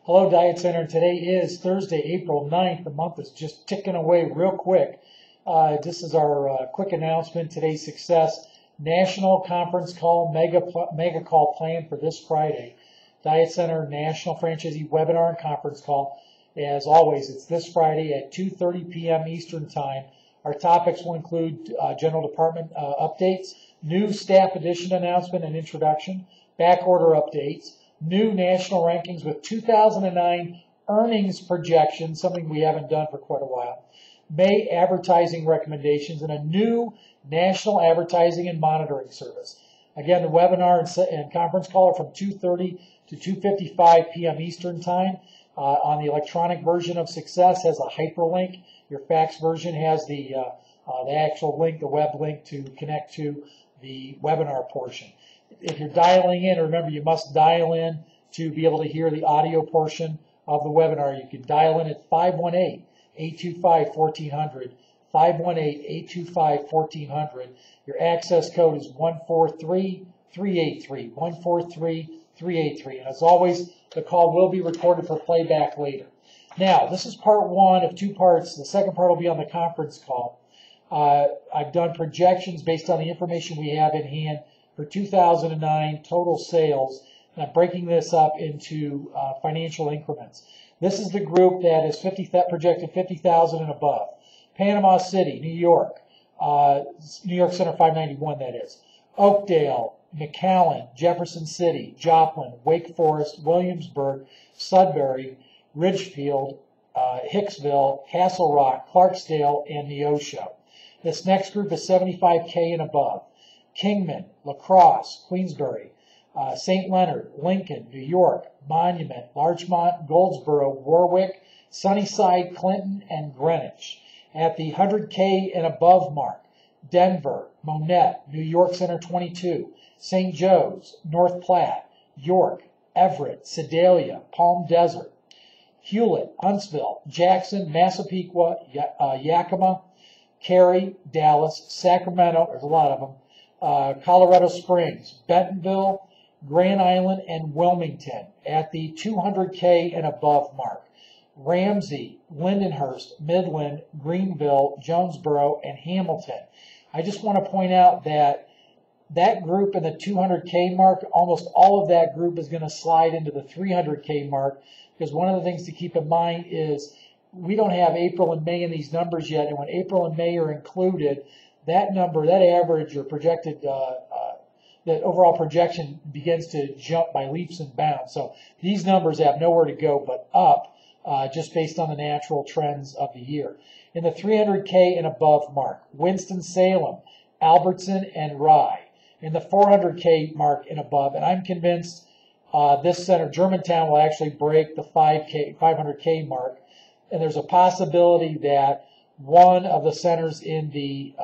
Hello, Diet Center. Today is Thursday, April 9th. The month is just ticking away real quick. This is our quick announcement. Today's success national conference call, mega call planned for this Friday. Diet Center National Franchisee Webinar and Conference Call. As always, it's this Friday at 2:30 p.m. Eastern Time. Our topics will include General Department updates, new staff addition announcement and introduction, back order updates, new national rankings with 2009 earnings projections, something we haven't done for quite a while, May advertising recommendations, and a new national advertising and monitoring service. Again, the webinar and conference call are from 2:30 to 2:55 p.m. Eastern Time. On the electronic version of Success has a hyperlink. Your fax version has the actual link, the web link to connect to the webinar portion. If you're dialing in, remember you must dial in to be able to hear the audio portion of the webinar. You can dial in at 518-825-1400, 518-825-1400. Your access code is 143383, 143383. And as always, the call will be recorded for playback later. Now, this is part one of two parts. The second part will be on the conference call. I've done projections based on the information we have in hand for 2009 total sales, and I'm breaking this up into financial increments. This is the group that is projected 50,000 and above. Panama City, New York, New York Center 591, that is. Oakdale, McAllen, Jefferson City, Joplin, Wake Forest, Williamsburg, Sudbury, Ridgefield, Hicksville, Castle Rock, Clarksdale, and Neosho. This next group is 75K and above. Kingman, La Crosse, Queensbury, St. Leonard, Lincoln, New York, Monument, Larchmont, Goldsboro, Warwick, Sunnyside, Clinton, and Greenwich. At the 100K and above mark, Denver, Monette, New York Center 22, St. Joe's, North Platte, York, Everett, Sedalia, Palm Desert, Hewlett, Huntsville, Jackson, Massapequa, Yakima, Cary, Dallas, Sacramento, there's a lot of them, Colorado Springs, Bentonville, Grand Island, and Wilmington at the 200K and above mark. Ramsey, Lindenhurst, Midland, Greenville, Jonesboro, and Hamilton. I just want to point out that that group in the 200K mark, almost all of that group is going to slide into the 300K mark, because one of the things to keep in mind is we don't have April and May in these numbers yet, and when April and May are included, that number, that average or projected, that overall projection begins to jump by leaps and bounds. So these numbers have nowhere to go but up, just based on the natural trends of the year. In the 300K and above mark, Winston-Salem, Albertson, and Rye. In the 400K mark and above, and I'm convinced this center, Germantown, will actually break the 500K mark. And there's a possibility that one of the centers in the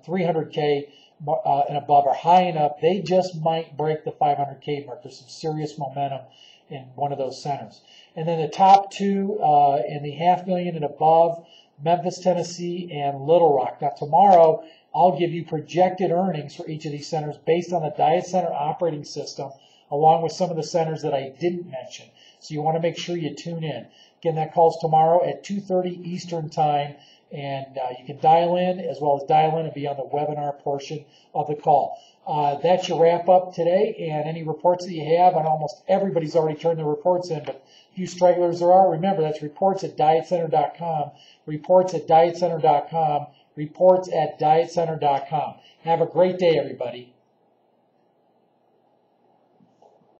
300K and above are high enough, they just might break the 500K mark. There's some serious momentum in one of those centers. And then the top two in the $500,000 and above, Memphis, Tennessee, and Little Rock. Now tomorrow, I'll give you projected earnings for each of these centers based on the Diet Center operating system, along with some of the centers that I didn't mention. So you want to make sure you tune in. Again, that call's tomorrow at 2:30 Eastern Time, and you can dial in as well as dial in and be on the webinar portion of the call. That's your wrap up today, and any reports that you have, and almost everybody's already turned their reports in, but a few stragglers there are. Remember, that's reports at dietcenter.com, reports at dietcenter.com, reports at dietcenter.com. Have a great day, everybody.